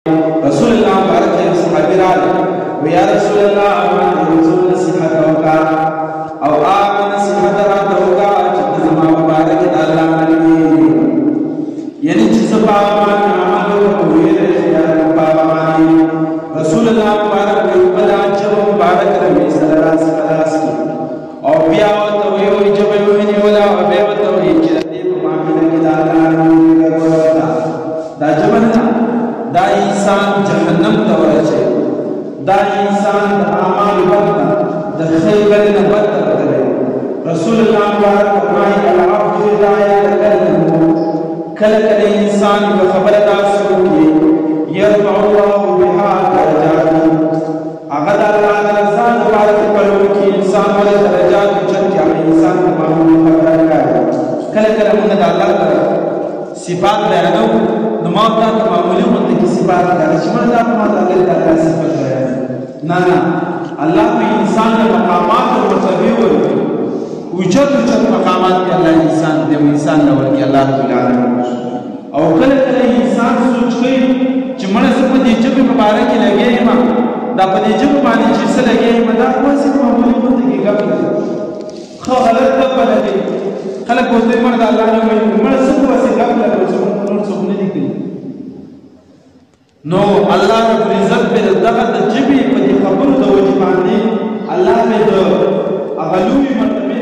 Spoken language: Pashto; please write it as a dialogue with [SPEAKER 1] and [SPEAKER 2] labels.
[SPEAKER 1] رسول الله مبارک صحابی را و یا رسول الله امن رسول نصیحت وکا او آمن نصیحت را توکا چې زما مبارک د الله نبی یعنی چې سبا عمل وکړي د پاوانی رسول الله مبارک بلا چې مبارک ربي صلی الله علیه وسلم او بیا ته ویو چې ویو نه ولا او بیا ته ویو چې دې په ماکینه کې د الله نبی دا جمعنا دا انسان جهنم ته ورچي دا انسان د اعمال بدله د خیر نه بدله کوي رسول الله مبارک فرمایي العبد اذا يتكلم کله انسان په خبره تاسو کوي يرفع الله بها درجات هغه د الله رضا مبارک په لور کې انسان ول درجات چټي انسان په معمول خبره کوي کله موږ د الله صفات بیانو نو ما ته معمولی غونډه کې صفات راځي چې موږ ته ما ته الله صفات راځي نه الله په انسان له مقامات او مرتبه ورکړي وجود مقامات کې الله انسان دې انسان له ورکړي الله رب العالمین او کله انسان سوچ کوي چې موږ په دې چې په مبارک لګي ما دا په دې چې باندې چې څه لګي ما دا کومه معمولی غونډه کې ګپ خو غلط په لګي خلک وته موږ د الله نه موږ څه واسه ګپ لګو نو الله رب العزت په دغه د جبې په دې خبرو د وجه باندې الله په د اغلوي مرتبه